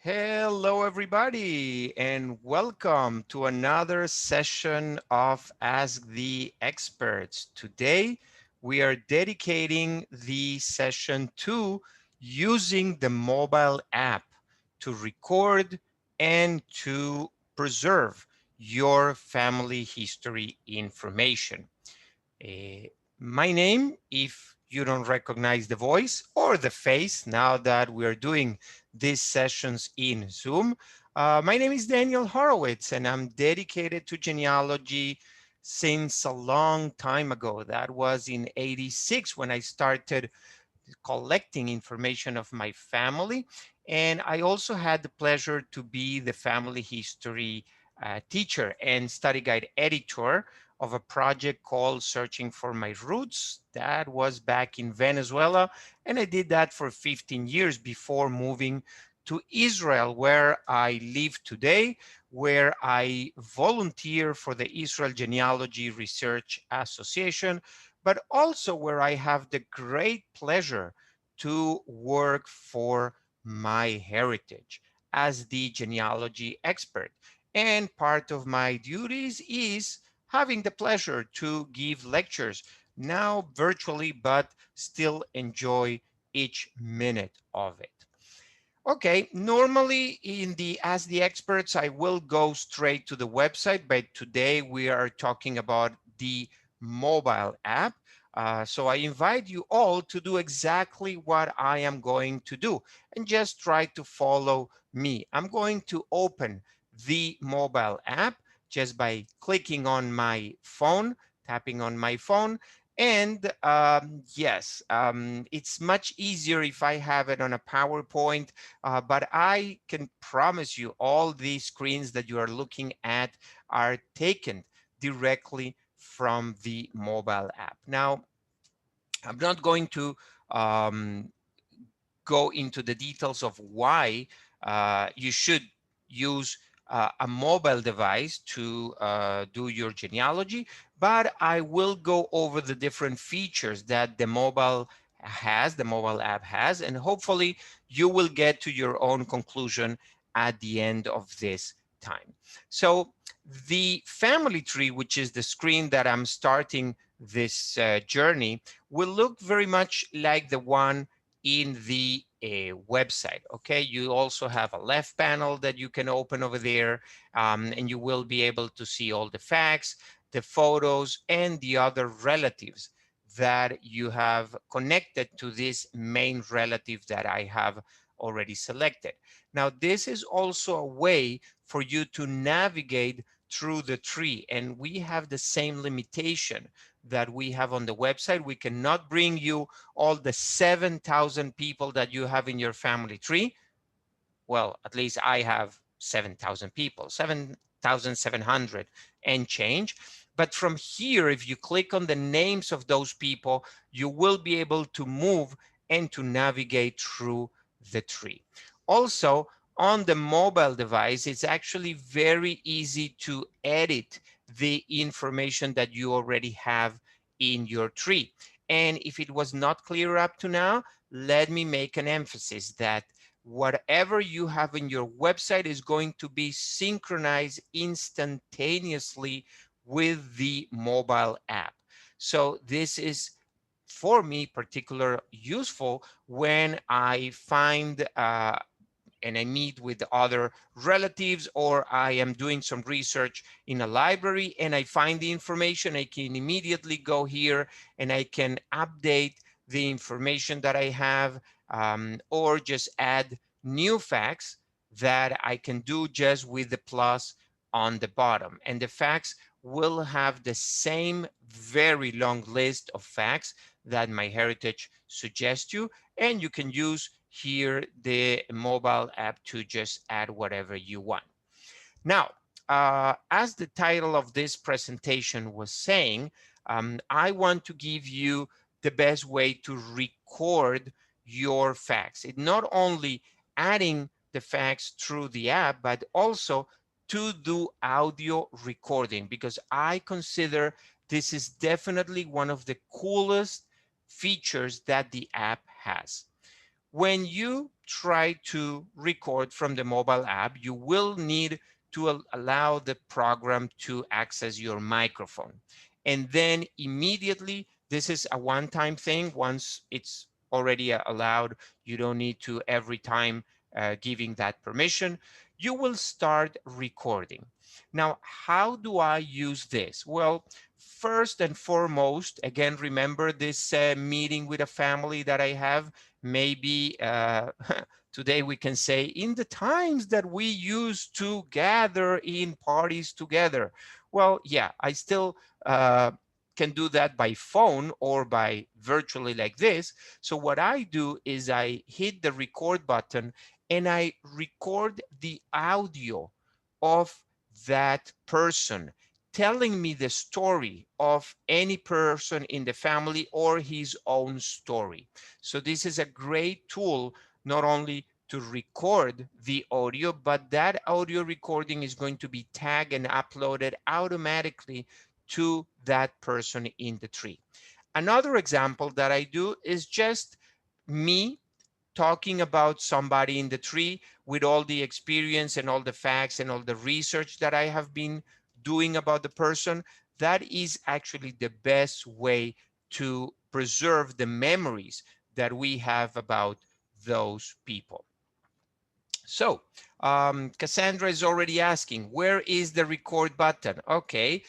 Hello, everybody, and welcome to another session of Ask the Experts. Today, we are dedicating the session to using the mobile app to record and to preserve your family history information. Uh, my name, if you don't recognize the voice or the face, now that we're doing these sessions in Zoom, my name is Daniel Horowitz, and I'm dedicated to genealogy since a long time ago. That was in '86 when I started collecting information of my family. And I also had the pleasure to be the family history teacher and study guide editor of a project called Searching for My Roots. That was back in Venezuela. And I did that for 15 years before moving to Israel, where I live today, where I volunteer for the Israel Genealogy Research Association, but also where I have the great pleasure to work for MyHeritage as the genealogy expert. And part of my duties is having the pleasure to give lectures now virtually, but still enjoy each minute of it. Okay, normally in the Ask the Experts, I will go straight to the website, but today we are talking about the mobile app. So I invite you all to do exactly what I am going to do and just try to follow me. I'm going to open the mobile app just by clicking on my phone, tapping on my phone, and yes, it's much easier if I have it on a PowerPoint, but I can promise you all these screens that you are looking at are taken directly from the mobile app. Now, I'm not going to um, go into the details of why you should use a mobile device to do your genealogy, but I will go over the different features that the mobile app has, and hopefully you will get to your own conclusion at the end of this time. So the family tree, which is the screen that I'm starting this journey, will look very much like the one in the website. Okay, you also have a left panel that you can open over there, and you will be able to see all the facts, the photos, and the other relatives that you have connected to this main relative that I have already selected. Now, this is also a way for you to navigate through the tree, and we have the same limitation that we have on the website. We cannot bring you all the 7,000 people that you have in your family tree. Well, at least I have 7,000 people, 7,700 and change. But from here, if you click on the names of those people, you will be able to move and to navigate through the tree. Also, on the mobile device, it's actually very easy to edit the information that you already have in your tree. And if it was not clear up to now, let me make an emphasis that whatever you have in your website is going to be synchronized instantaneously with the mobile app. So this is for me particular useful when I find and I meet with other relatives, or I am doing some research in a library and I find the information. I can immediately go here and I can update the information that I have, or just add new facts that I can do just with the plus on the bottom. And the facts will have the same very long list of facts that MyHeritage suggests you, and you can use here the mobile app to just add whatever you want. Now, as the title of this presentation was saying, I want to give you the best way to record your facts. It not only adding the facts through the app, but also to do audio recording, because I consider this is definitely one of the coolest features that the app has. When you try to record from the mobile app, you will need to allow the program to access your microphone. And then immediately, this is a one-time thing. Once it's already allowed, you don't need to every time giving that permission. You will start recording. Now, how do I use this? Well, first and foremost, again, remember this meeting with a family that I have. Maybe today we can say in the times that we used to gather in parties together. Well, yeah, I still can do that by phone or by virtually like this. So what I do is I hit the record button and I record the audio of that person telling me the story of any person in the family or his own story. So this is a great tool, not only to record the audio, but that audio recording is going to be tagged and uploaded automatically to that person in the tree. Another example that I do is just me talking about somebody in the tree with all the experience and all the facts and all the research that I have been doing about the person. That is actually the best way to preserve the memories that we have about those people. So Cassandra is already asking, where is the record button? Okay,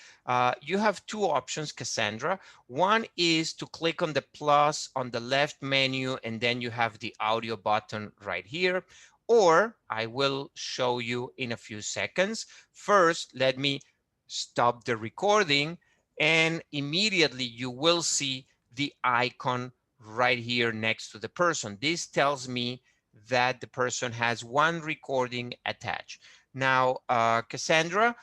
you have two options, Cassandra. One is to click on the plus on the left menu, and then you have the audio button right here. Or I will show you in a few seconds. First, let me stop the recording, and immediately you will see the icon right here next to the person. This tells me that the person has one recording attached. Now, Cassandra,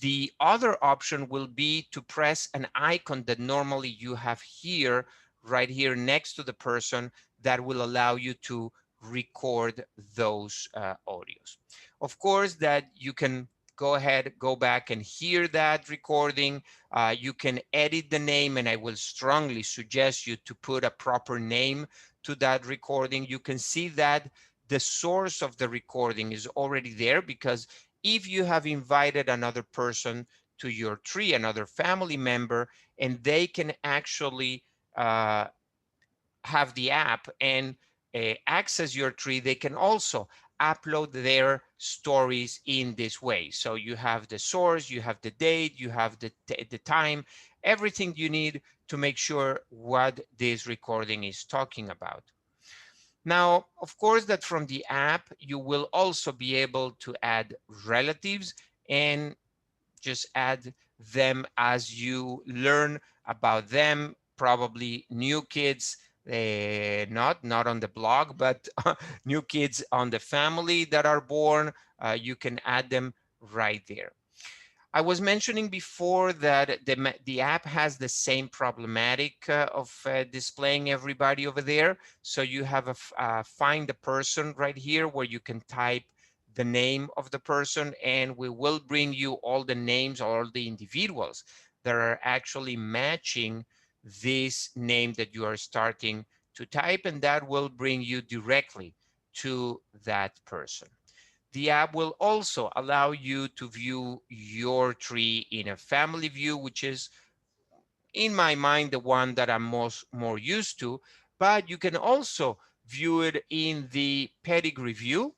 the other option will be to press an icon that normally you have here, right here next to the person, that will allow you to record those audios. Of course, that you can go ahead, go back and hear that recording. You can edit the name, and I will strongly suggest you to put a proper name to that recording. You can see that the source of the recording is already there, because if you have invited another person to your tree, another family member, and they can actually uh, have the app and access your tree, they can also upload their stories in this way. So you have the source, you have the date, you have the time, everything you need to make sure what this recording is talking about. Now, of course, that from the app, you will also be able to add relatives and just add them as you learn about them, probably new kids, not on the blog, but new kids on the family that are born. You can add them right there. I was mentioning before that the app has the same problematic of displaying everybody over there. So you have a find the person right here where you can type the name of the person, and we will bring you all the names, all the individuals that are actually matching this name that you are starting to type, and that will bring you directly to that person. The app will also allow you to view your tree in a family view, which is, in my mind, the one that I'm more used to, but you can also view it in the pedigree view,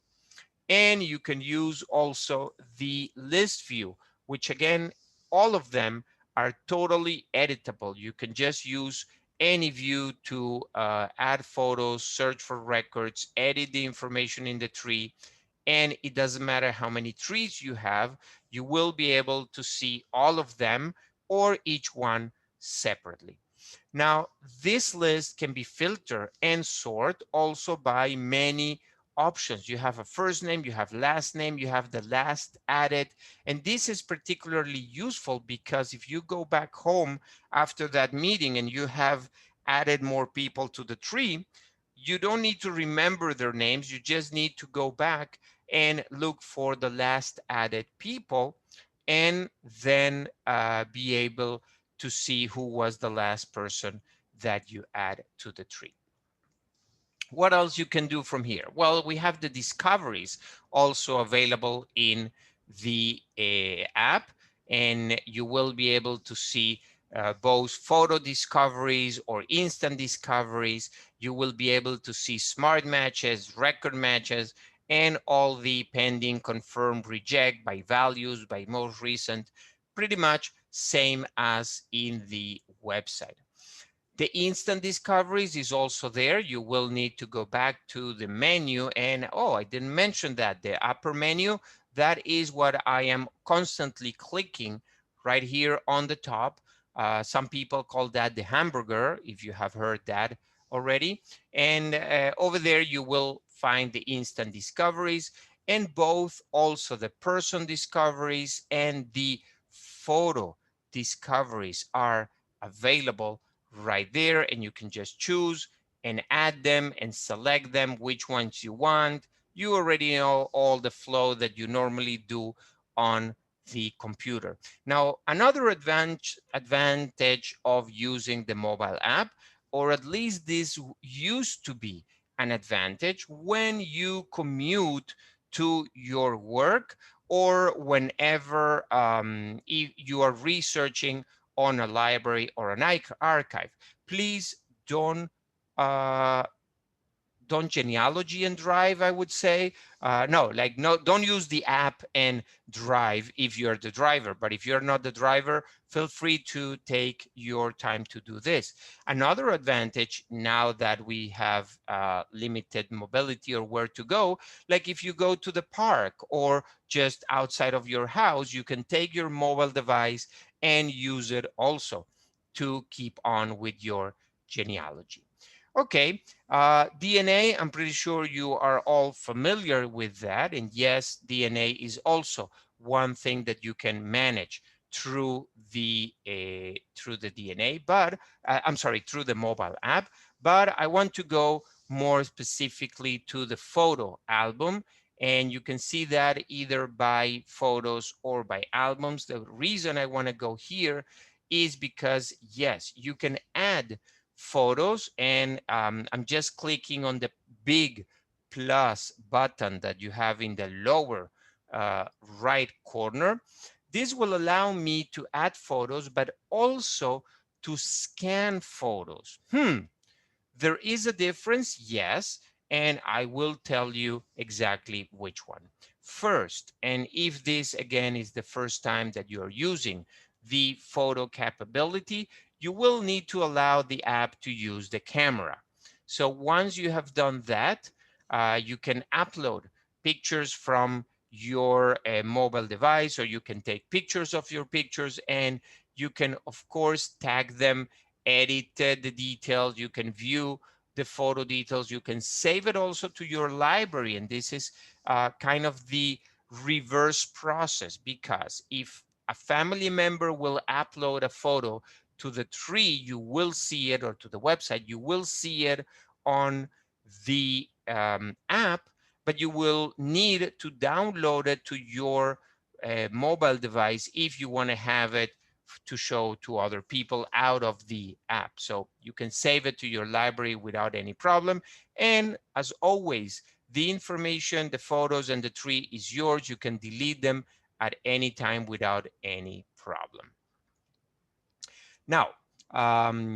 and you can use also the list view, which again, all of them are totally editable. You can just use any view to add photos, search for records, edit the information in the tree, and it doesn't matter how many trees you have, you will be able to see all of them or each one separately. Now, this list can be filtered and sort also by many options. You have a first name, you have last name, you have the last added, and this is particularly useful because if you go back home after that meeting and you have added more people to the tree, you don't need to remember their names. You just need to go back and look for the last added people, and then be able to see who was the last person that you add to the tree. What else you can do from here? Well, we have the discoveries also available in the app, and you will be able to see both photo discoveries or instant discoveries. You will be able to see smart matches, record matches, and all the pending, confirm, reject by values, by most recent, pretty much same as in the website. The instant discoveries is also there. You will need to go back to the menu, and oh, I didn't mention that the upper menu, that is what I am constantly clicking right here on the top. Some people call that the hamburger, if you have heard that already. And over there, you will find the instant discoveries, and both also the person discoveries and the photo discoveries are available right there, and you can just choose and add them and select them, which ones you want. You already know all the flow that you normally do on the computer. Now, another advantage of using the mobile app, or at least this used to be an advantage when you commute to your work, or whenever you are researching on a library or an archive. Please don't uh, don't genealogy and drive, I would say. No, like, no, don't use the app and drive if you're the driver. But if you're not the driver, feel free to take your time to do this. Another advantage now that we have limited mobility or where to go, like if you go to the park or just outside of your house, you can take your mobile device and use it also to keep on with your genealogy. Okay, DNA, I'm pretty sure you are all familiar with that. And yes, DNA is also one thing that you can manage through the DNA, but I'm sorry, through the mobile app. But I want to go more specifically to the photo album. And you can see that either by photos or by albums. The reason I want to go here is because, yes, you can add photos, and I'm just clicking on the big plus button that you have in the lower uh, right corner. This will allow me to add photos, but also to scan photos. There is a difference, yes, and I will tell you exactly which one. First, and if this again is the first time that you're using the photo capability, you will need to allow the app to use the camera. So once you have done that, you can upload pictures from your mobile device, or you can take pictures of your pictures, and you can, of course, tag them, edit the details, you can view the photo details, you can save it also to your library. And this is kind of the reverse process, because if a family member will upload a photo to the tree, you will see it, or to the website, you will see it on the app, but you will need to download it to your mobile device if you want to have it to show to other people out of the app. So you can save it to your library without any problem. And as always, the information, the photos, and the tree is yours. You can delete them at any time without any problem. Now,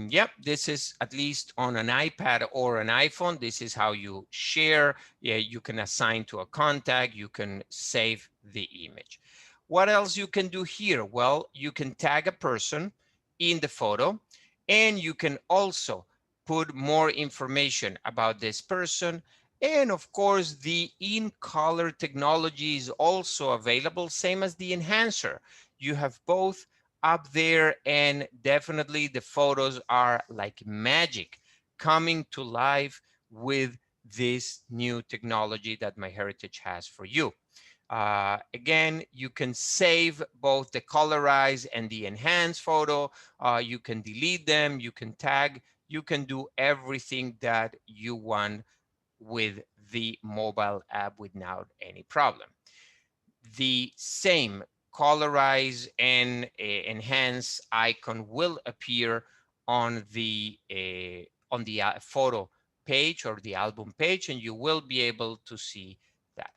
yep, this is at least on an iPad or an iPhone. This is how you share. Yeah, you can assign to a contact. You can save the image. What else you can do here? Well, you can tag a person in the photo, and you can also put more information about this person. And of course, the in-color technology is also available, same as the enhancer. You have both up there, and definitely the photos are like magic coming to life with this new technology that MyHeritage has for you. Again, you can save both the colorized and the enhanced photo. You can delete them, you can tag, you can do everything that you want with the mobile app without any problem. The same colorize and enhance icon will appear on the photo page or the album page, and you will be able to see that.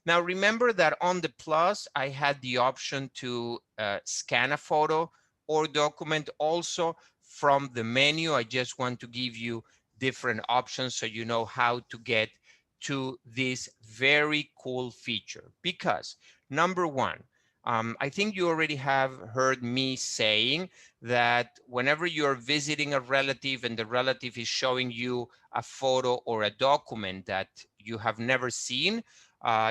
Now, remember that on the plus, I had the option to scan a photo or document. Also from the menu, I just want to give you different options so you know how to get to this very cool feature. Because number one, I think you already have heard me saying that whenever you're visiting a relative and the relative is showing you a photo or a document that you have never seen,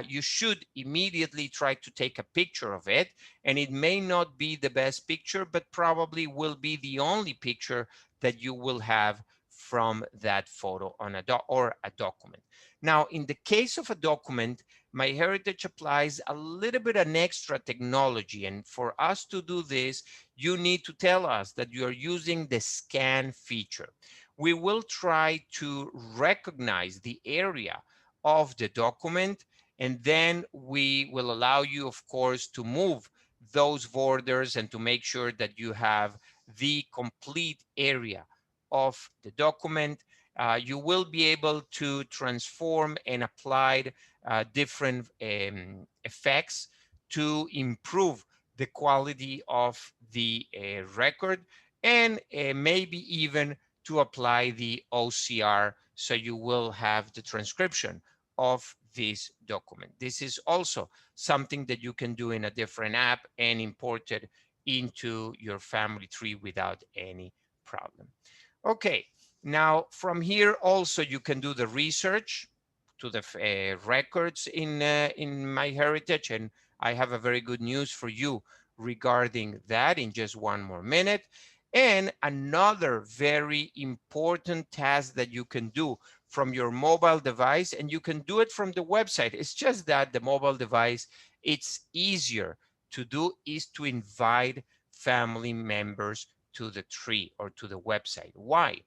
you should immediately try to take a picture of it. And it may not be the best picture, but probably will be the only picture that you will have from that photo on or a document. Now, in the case of a document, MyHeritage applies a little bit an extra technology. And for us to do this, you need to tell us that you are using the scan feature. We will try to recognize the area of the document, and then we will allow you, of course, to move those borders and to make sure that you have the complete area of the document. You will be able to transform and apply different effects to improve the quality of the record, and maybe even to apply the OCR so you will have the transcription of this document. This is also something that you can do in a different app and import it into your family tree without any problem. Okay, now from here also you can do the research to the records in MyHeritage, and I have a very good news for you regarding that in just one more minute. And another very important task that you can do from your mobile device, and you can do it from the website. It's just that the mobile device, it's easier to do, is to invite family members to the tree or to the website. Why?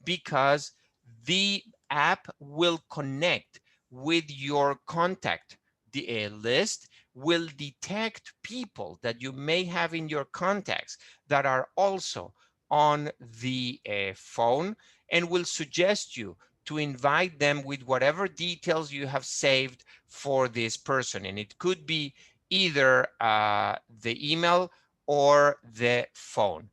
Because the app will connect with your contact. The list will detect people that you may have in your contacts that are also on the phone, and will suggest you to invite them with whatever details you have saved for this person. And it could be either the email or the phone.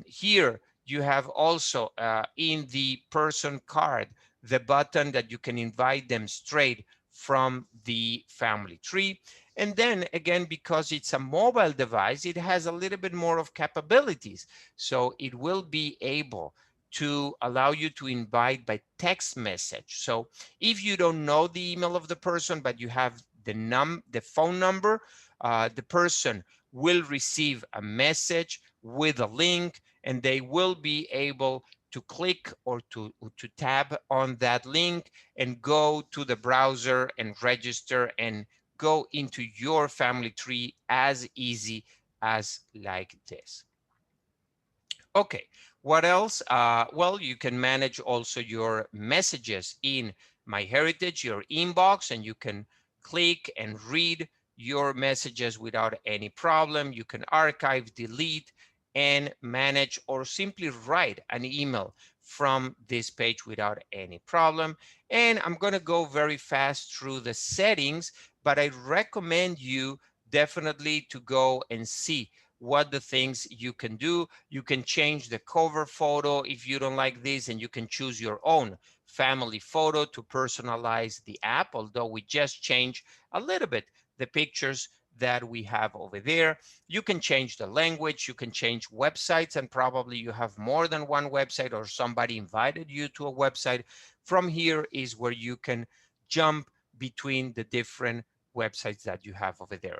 Here you have also in the person card the button that you can invite them straight from the family tree. And then again, because it's a mobile device, it has a little bit more of capabilities. So it will be able to allow you to invite by text message. So if you don't know the email of the person, but you have the phone number, the person will receive a message with a link, and they will be able to click or to tab on that link and go to the browser and register and go into your family tree as easy as like this. Okay, what else? Well, you can manage also your messages in MyHeritage, your inbox, and you can click and read your messages without any problem. You can archive, delete, and manage, or simply write an email from this page without any problem. And I'm going to go very fast through the settings, but I recommend you definitely to go and see what the things you can do. You can change the cover photo if you don't like this, and you can choose your own family photo to personalize the app, although we just change a little bit the pictures that we have over there. You can change the language, you can change websites, and probably you have more than one website or somebody invited you to a website. From here is where you can jump between the different websites that you have over there.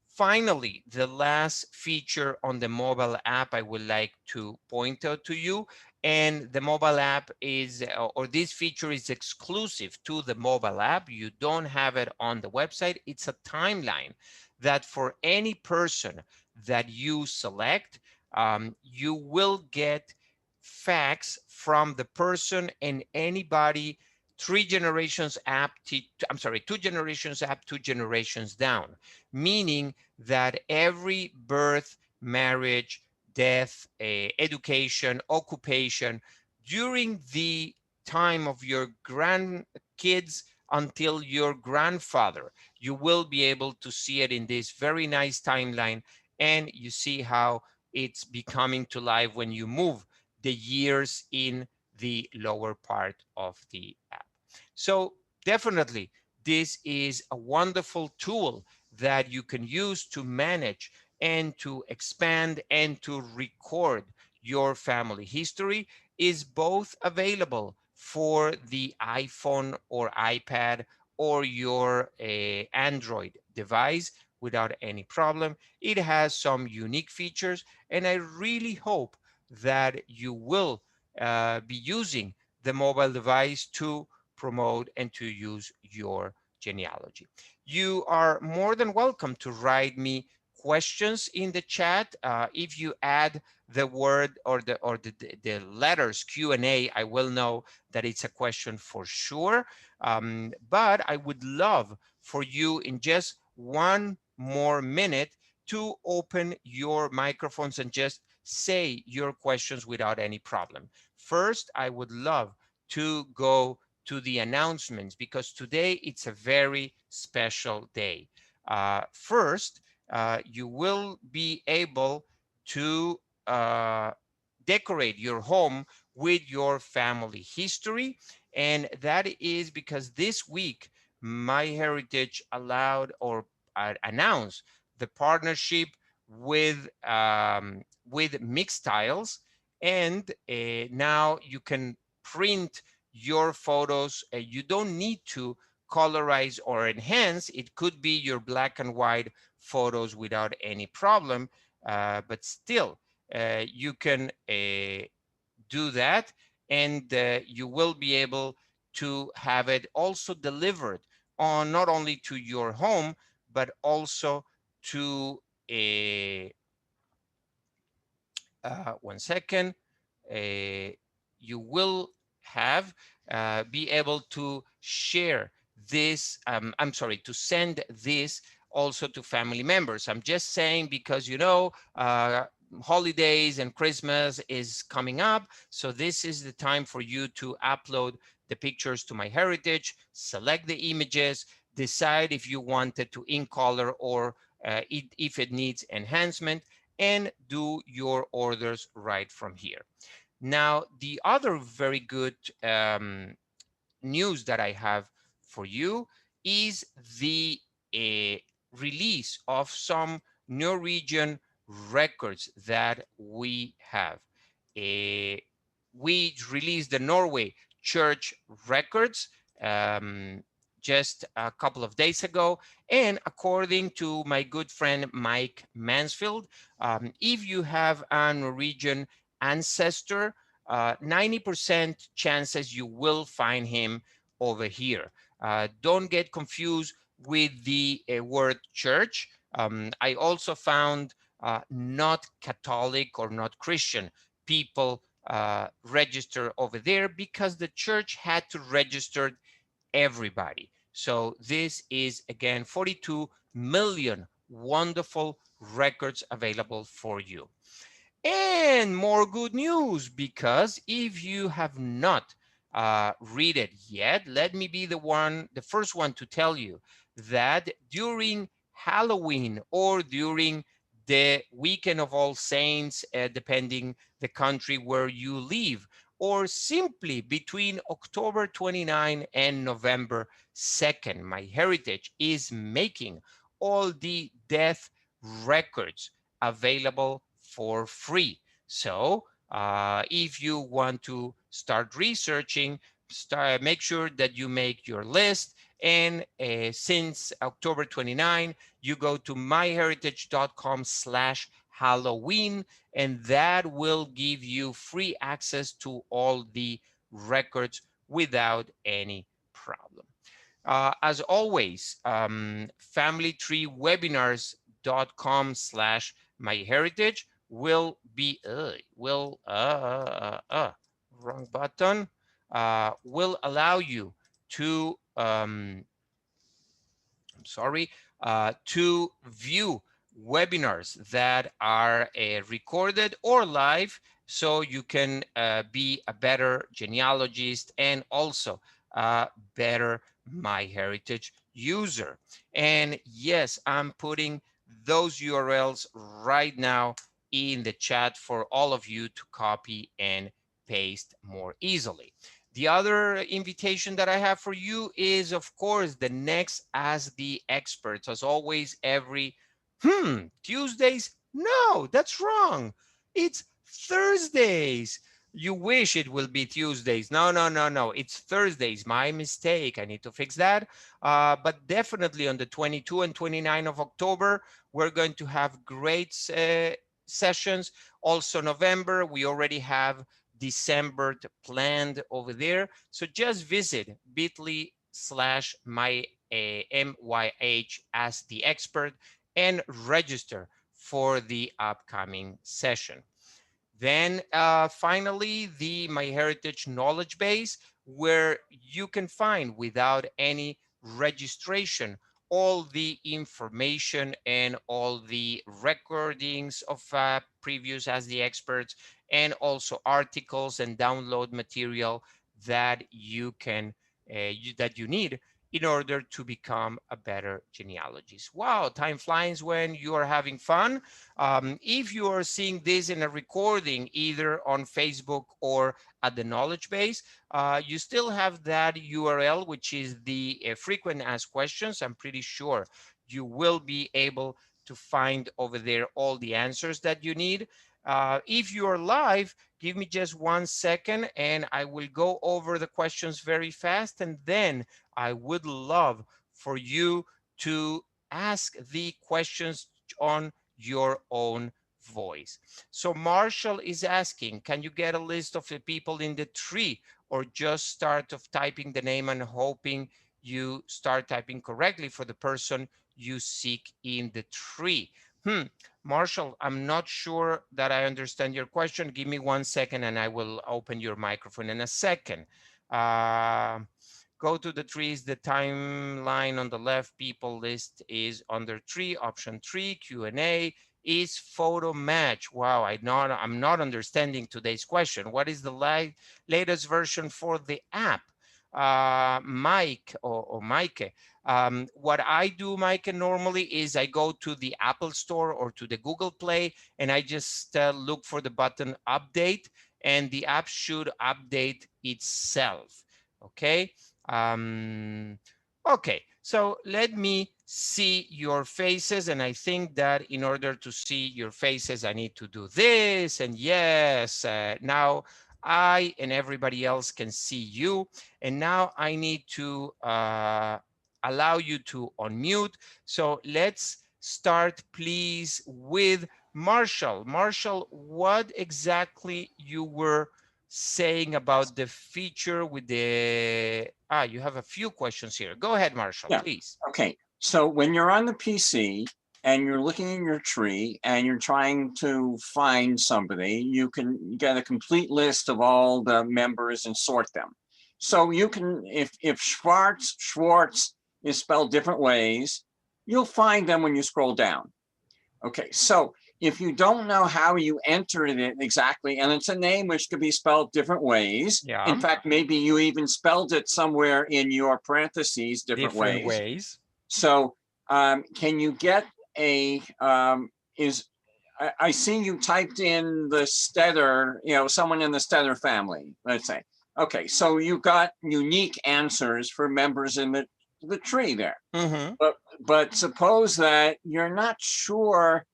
Finally, the last feature on the mobile app I would like to point out to you, and the mobile app is, or this feature is exclusive to the mobile app. You don't have it on the website. It's a timeline that for any person that you select, you will get facts from the person and anybody three generations up to, I'm sorry, two generations up, two generations down, meaning that every birth, marriage, death, education, occupation during the time of your grandkids until your grandfather. You will be able to see it in this very nice timeline, and you see how it's becoming to life when you move the years in the lower part of the app. So definitely, this is a wonderful tool that you can use to manage and to expand and to record your family history. Is both available for the iPhone or iPad or your Android device without any problem. It has some unique features, and I really hope that you will be using the mobile device to promote and to use your genealogy. You are more than welcome to write me questions in the chat. If you add the word or the letters Q&A, I will know that it's a question for sure. But I would love for you in just one more minute to open your microphones and just say your questions without any problem. First, I would love to go to the announcements because today it's a very special day. First, you will be able to decorate your home with your family history. And that is because this week, MyHeritage allowed or announced the partnership with Mixed Tiles. And now you can print your photos. You don't need to colorize or enhance. It could be your black and white photos without any problem, but still you can do that, and you will be able to have it also delivered on not only to your home but also to a one second. Uh, you will have be able to share this. I'm sorry, to send this also to family members. I'm just saying because holidays and Christmas is coming up, so this is the time for you to upload the pictures to MyHeritage, select the images, decide if you want it to in color or if it needs enhancement, and do your orders right from here. Now, the other very good news that I have for you is the uh, release of some Norwegian records that we have. Uh, we released the Norway church records um, just a couple of days ago. And according to my good friend Mike Mansfield, if you have a Norwegian ancestor, 90% chances you will find him over here. Don't get confused with the word church. I also found not Catholic or not Christian people register over there because the church had to register everybody. So this is again 42 million wonderful records available for you. And more good news, because if you have not read it yet, let me be the first one to tell you that during Halloween or during the weekend of All Saints, depending the country where you live, or simply between October 29 and November 2nd, MyHeritage is making all the death records available for free. So if you want to start researching, make sure that you make your list. And since October 29, you go to myheritage.com/Halloween, and that will give you free access to all the records without any problem. As always, familytreewebinars.com/myheritage wrong button, will allow you to sorry, to view webinars that are recorded or live, so you can be a better genealogist and also a better MyHeritage user. And yes, I'm putting those URLs right now in the chat for all of you to copy and paste more easily. The other invitation that I have for you is, of course, the next Ask the Experts. As always, every Tuesdays? No, that's wrong. It's Thursdays. You wish it will be Tuesdays. No, no, no, no. It's Thursdays. My mistake. I need to fix that. But definitely on the 22 and 29 of October, we're going to have great sessions. Also November, we already have December planned over there. So just visit bit.ly/MYH as the expert and register for the upcoming session. Then finally, the MyHeritage knowledge base, where you can find without any registration all the information and all the recordings of previous As the Experts, and also articles and download material that you can that you need in order to become a better genealogist. Wow, time flies when you are having fun. If you are seeing this in a recording, either on Facebook or at the knowledge base, you still have that URL, which is the frequent asked questions. I'm pretty sure you will be able to find over there all the answers that you need. If you are live, give me just 1 second and I will go over the questions very fast. And then I would love for you to ask the questions on your own voice. So Marshall is asking, can you get a list of the people in the tree, or just start of typing the name and hoping you start typing correctly for the person you seek in the tree? Marshall, I'm not sure that I understand your question. Give me 1 second and I will open your microphone in a second. Uh, Go to the trees, the timeline on the left, people list is under tree, option 3, Q&A is photo match. Wow, I'm not understanding today's question. What is the latest version for the app? Mike or Mike, what I do, Mike, normally is I go to the Apple Store or to the Google Play and I just look for the button update, and the app should update itself. Okay. Okay, so let me see your faces, and I think that in order to see your faces, I need to do this, and yes, now I and everybody else can see you, and now I need to allow you to unmute. So let's start, please, with Marshall. Marshall, what exactly you were saying about the feature with the, you have a few questions here. Go ahead, Marshall, Yeah. please. Okay. So when you're on the PC and you're looking in your tree and you're trying to find somebody, you can get a complete list of all the members and sort them. So you can, if Schwartz is spelled different ways, you'll find them when you scroll down. Okay, so if you don't know how you entered it exactly, and it's a name which could be spelled different ways. Yeah. In fact, maybe you even spelled it somewhere in your parentheses different ways. So can you get a, I see you typed in the Stetter, someone in the Stetter family, let's say. Okay, so you got unique answers for members in the tree there. But suppose that you're not sure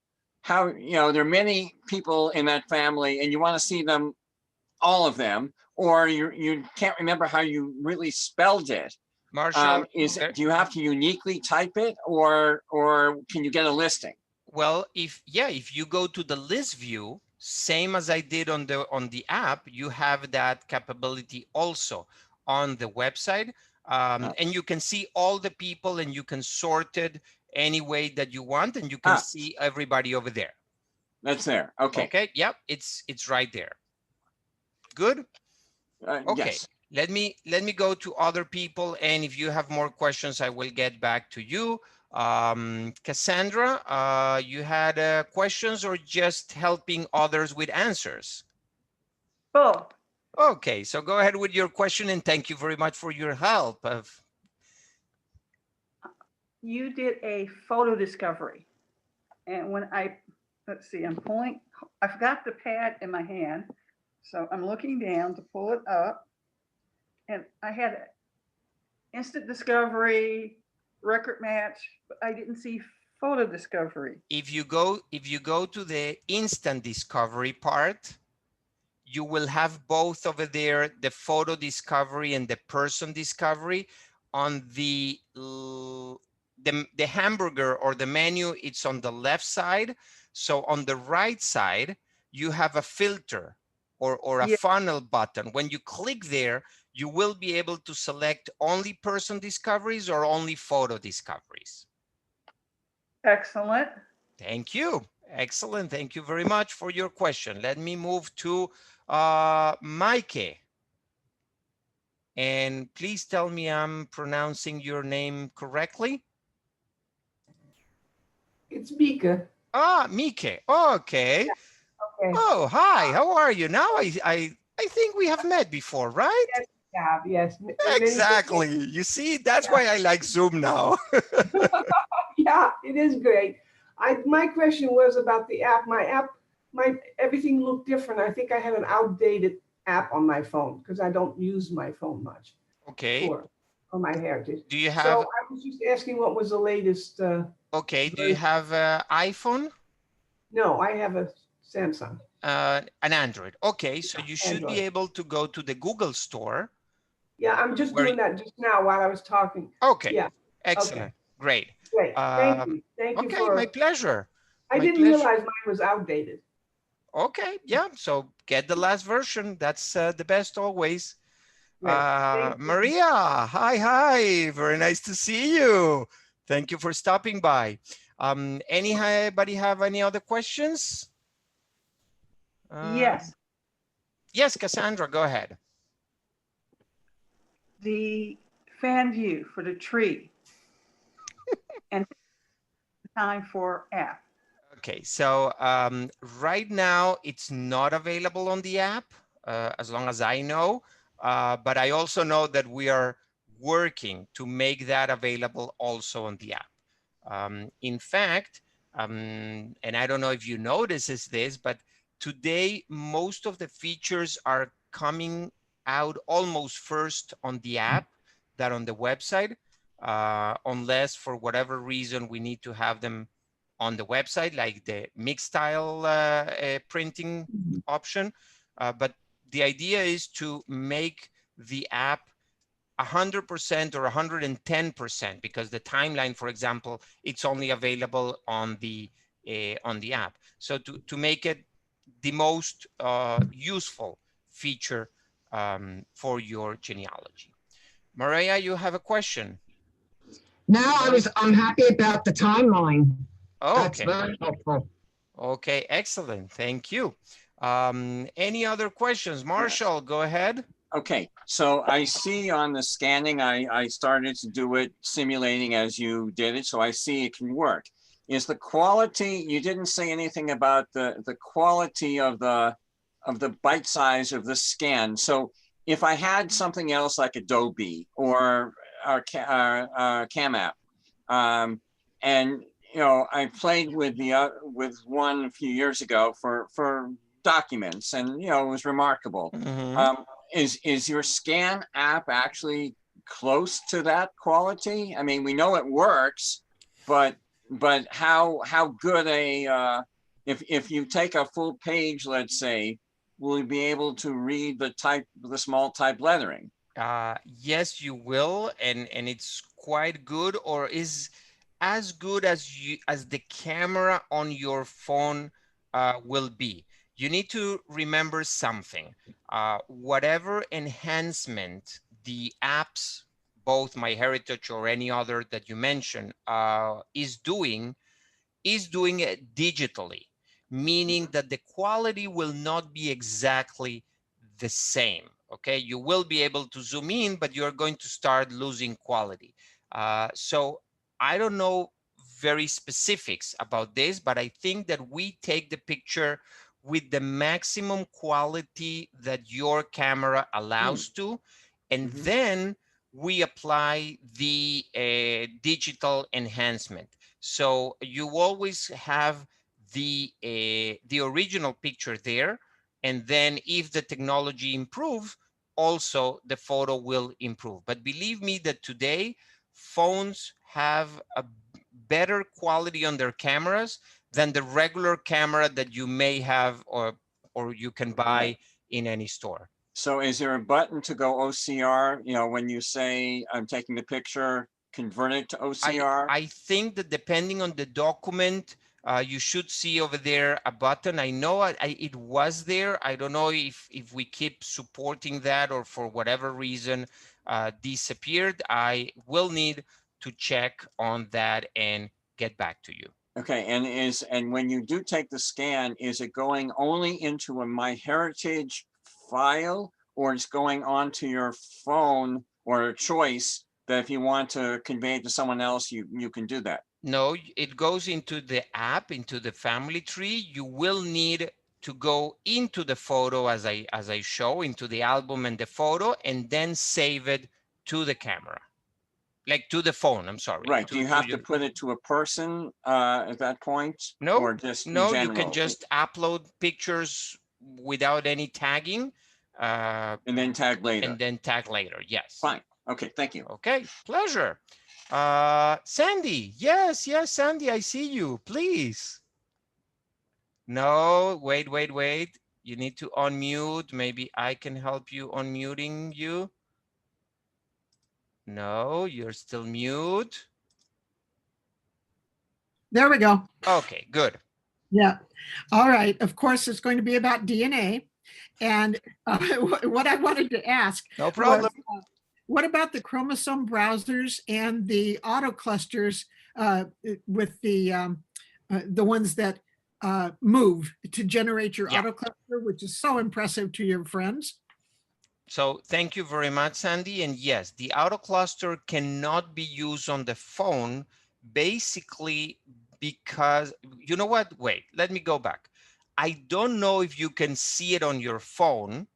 how, there are many people in that family and you want to see them, all of them, or you can't remember how you really spelled it. Marshall, Do you have to uniquely type it, or can you get a listing? Well, if you go to the list view, same as I did on the app, you have that capability also on the website, and you can see all the people and you can sort it any way that you want, and you can see everybody over there. That's there. Okay. Okay. Yep. It's right there. Good. Okay. Yes. Let me go to other people, and if you have more questions, I will get back to you. Cassandra, you had questions or just helping others with answers? Both. Okay, so go ahead with your question, and thank you very much for your help. You did a photo discovery. And when let's see, I forgot the pad in my hand. So I'm looking down to pull it up. And I had instant discovery, record match, but I didn't see photo discovery. If you go to the instant discovery part, you will have both over there, the photo discovery and the person discovery. On the hamburger or the menu, it's on the left side. So on the right side, you have a filter or a Yeah. funnel button. When you click there, you will be able to select only person discoveries or only photo discoveries. Excellent. Thank you. Excellent. Thank you very much for your question. Let me move to Mike. And please tell me I'm pronouncing your name correctly. It's Mika. Ah, Mike. Okay. Okay. Oh, hi. How are you? Now I think we have met before, right? Yes, yeah, yes. Exactly. You see, that's why I like Zoom now. Yeah, it is great. My question was about the app. My everything looked different. I think I had an outdated app on my phone because I don't use my phone much Okay. for MyHeritage. Do you So have, I was just asking what was the latest. okay, do you have an iPhone? No, I have a Samsung. An Android. Okay, so you should be Android. able to go to the Google store. Yeah, I'm just Where doing that just now while I was talking. Okay, Yeah. excellent. Great. Great. Thank you. Thank you Okay, my for. pleasure. I My didn't pleasure. realize mine was outdated. Okay, yeah, so get the last version. That's the best always. Great. Thank you. Maria, hi. Very nice to see you. Thank you for stopping by. Anybody have any other questions? Yes. Yes, Cassandra, go ahead. The fan view for the tree and time for app. Okay, so right now it's not available on the app, as long as I know, but I also know that we are working to make that available also on the app. In fact, and I don't know if you notices this, but today most of the features are coming out almost first on the app than on the website, unless for whatever reason we need to have them on the website, like the mixed style printing option. But the idea is to make the app 100% or 110%, because the timeline, for example, it's only available on the app. So to make it the most useful feature for your genealogy. Maria, you have a question. Now I'm happy about the timeline. That's Okay. very helpful. Okay, excellent. Thank you. Any other questions? Marshall, go ahead. Okay, so I see on the scanning, I started to do it simulating as you did it, so I see it can work. Is the quality, you didn't say anything about the quality of the bite size of the scan. So if I had something else like Adobe or Cam app, and you know, I played with with one a few years ago for documents, and you know, it was remarkable. Mm-hmm. Is your scan app actually close to that quality? I mean, we know it works, but how good a if you take a full page, let's say, will you be able to read the small type lettering? Yes, you will, and it's quite good, or is as good as the camera on your phone will be. You need to remember something. Whatever enhancement the apps, both MyHeritage or any other that you mentioned, is doing it digitally, meaning that the quality will not be exactly the same. Okay, you will be able to zoom in, but you're going to start losing quality. So I don't know very specifics about this, but I think that we take the picture with the maximum quality that your camera allows to. And then we apply the digital enhancement. So you always have the original picture there. And then if the technology improves, also the photo will improve. But believe me that today phones have a better quality on their cameras than the regular camera that you may have or you can buy in any store. So is there a button to go OCR? You know, when you say I'm taking the picture, convert it to OCR? I think that depending on the document, you should see over there a button. I know it was there. I don't know if we keep supporting that or for whatever reason disappeared. I will need to check on that and get back to you. Okay, and when you do take the scan, is it going only into a MyHeritage file, or it's going onto your phone, or a choice that if you want to convey it to someone else, you can do that? No, it goes into the app, into the family tree. You will need to go into the photo as I show, into the album and the photo, and then save it to the camera. Like to the phone, I'm sorry. Right, do you have to put it to a person at that point? No, or just in no, you general? can just upload pictures without any tagging. And then tag later? And then tag later, yes. Fine, okay, thank you. Okay, pleasure. Sandy, yes, Sandy, I see you, please. No, wait. You need to unmute. Maybe I can help you unmuting you. No, you're still mute. There we go. Okay, good. Yeah. All right. Of course, it's going to be about DNA. And what I wanted to ask. No problem. Was, what about the chromosome browsers and the auto clusters with the ones that move to generate your auto cluster, which is so impressive to your friends? So thank you very much, Sandy. And yes, the auto cluster cannot be used on the phone, basically because, you know what? Wait, let me go back. I don't know if you can see it on your phone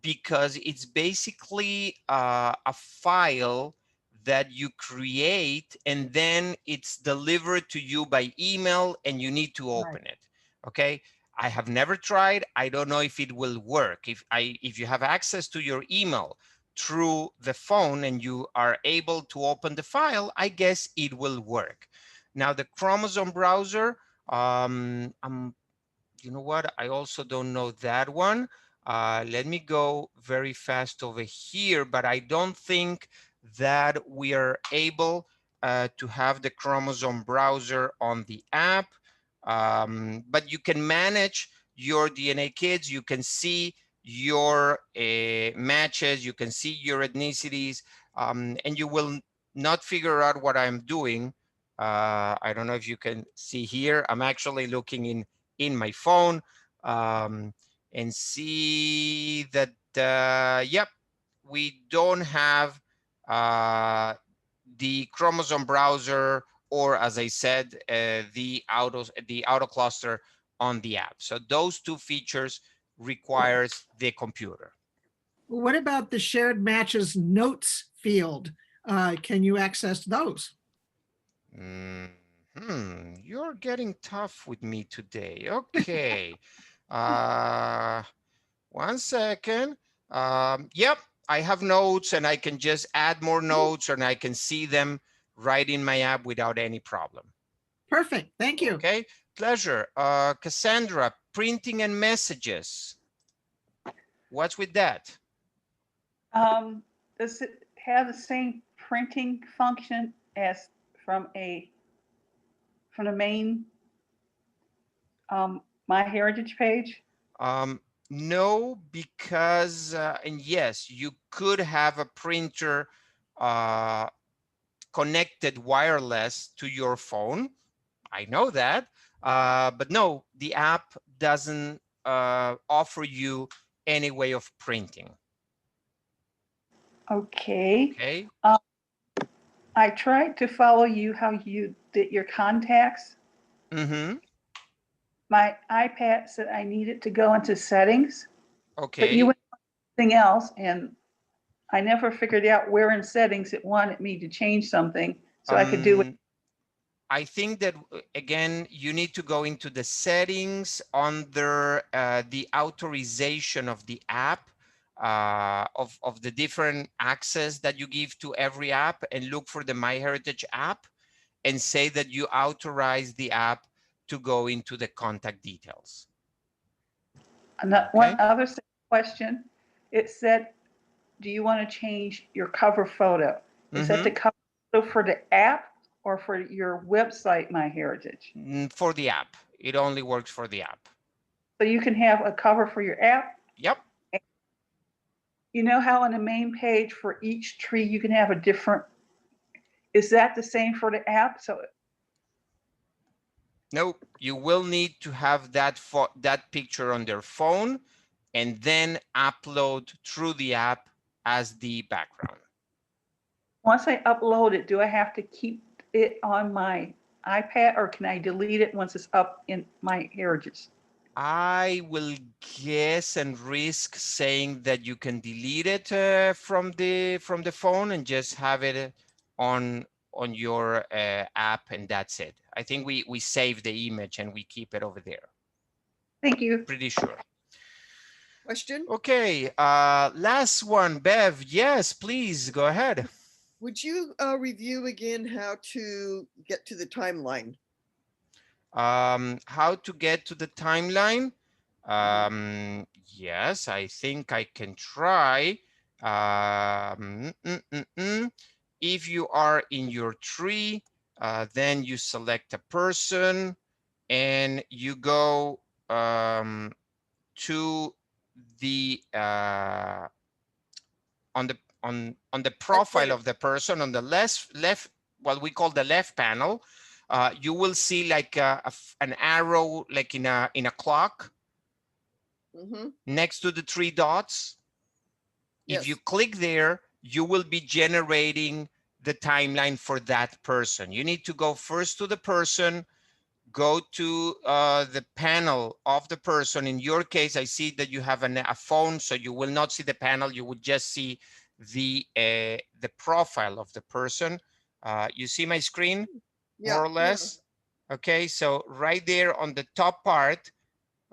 because it's basically a file that you create and then it's delivered to you by email and you need to open it. Okay. I have never tried. I don't know if it will work. If you have access to your email through the phone and you are able to open the file, I guess it will work. Now the Chromosome browser, you know what? I also don't know that one. Let me go very fast over here, but I don't think that we are able to have the Chromosome browser on the app. But you can manage your DNA kits. You can see your matches. You can see your ethnicities, and you will not figure out what I'm doing. I don't know if you can see here. I'm actually looking in my phone and see that, yep, we don't have the Chromosome browser, or as I said, the auto cluster on the app. So those two features requires the computer. What about the shared matches notes field? Can you access those? You're getting tough with me today. Okay. 1 second. Yep, I have notes and I can just add more notes and I can see them right in my app without any problem. Perfect. Thank you. Okay, pleasure. Cassandra, printing and messages. What's with that? Does it have the same printing function as from the main MyHeritage page? No, because, and yes, you could have a printer connected wireless to your phone. I know that, but no, the app doesn't offer you any way of printing. Okay. Okay. I tried to follow you how you did your contacts. Mm-hmm. my iPad said I needed to go into settings, but Okay. you went to something else, and I never figured out where in settings it wanted me to change something so I could do it. I think that again, you need to go into the settings under the authorization of the app, of the different access that you give to every app, and look for the MyHeritage app and say that you authorize the app to go into the contact details. One other question, it said, do you want to change your cover photo? Is that the cover photo for the app or for your website, MyHeritage? For the app. It only works for the app. So you can have a cover for your app? Yep. You know how on the main page for each tree, you can have a different, is that the same for the app? So no, you will need to have that picture on their phone and then upload through the app as the background. once I upload it, do I have to keep it on my iPad or can I delete it once it's up in MyHeritage? I will guess and risk saying that you can delete it from the phone and just have it on your app, and that's it. I think we save the image and we keep it over there. Thank you. Pretty sure. Question? Okay, last one, Bev. Yes, please go ahead. Would you review again how to get to the timeline? How to get to the timeline? Yes, I think I can try. If you are in your tree, then you select a person and you go to the on the profile of the person on the left, what we call the left panel. You will see like an arrow, like in a clock, next to the three dots. Yes. If you click there, you will be generating the timeline for that person. You need to go first to the person, go to the panel of the person. In your case, I see that you have a phone, so you will not see the panel. You would just see the profile of the person. You see my screen, more or less? Yeah. Okay, so right there on the top part,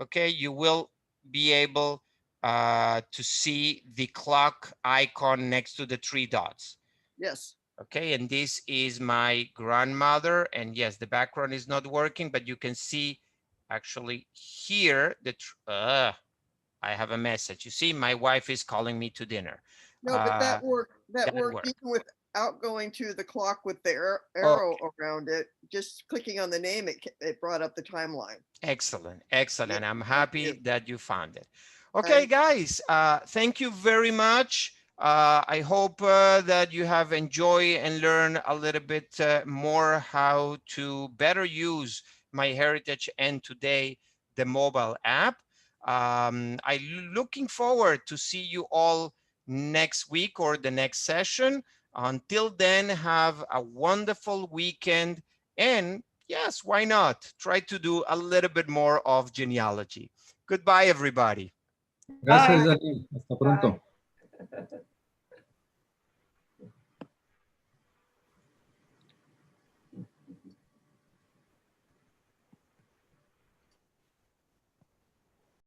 okay, you will be able to see the clock icon next to the three dots. Yes. Okay, and this is my grandmother, and yes, the background is not working, but you can see actually here that I have a message. You see, my wife is calling me to dinner. No, but that worked. That worked worked even without going to the clock with the arrow around it. Just clicking on the name, it brought up the timeline. Excellent, excellent. Yeah, I'm happy that you found it. Okay, guys, thank you very much. I hope that you have enjoyed and learned a little bit more how to better use MyHeritage and today the mobile app. I'm looking forward to see you all next week or the next session. Until then, have a wonderful weekend, and yes, why not? Try to do a little bit more of genealogy. Goodbye, everybody. Gracias, Daniel. Hasta pronto.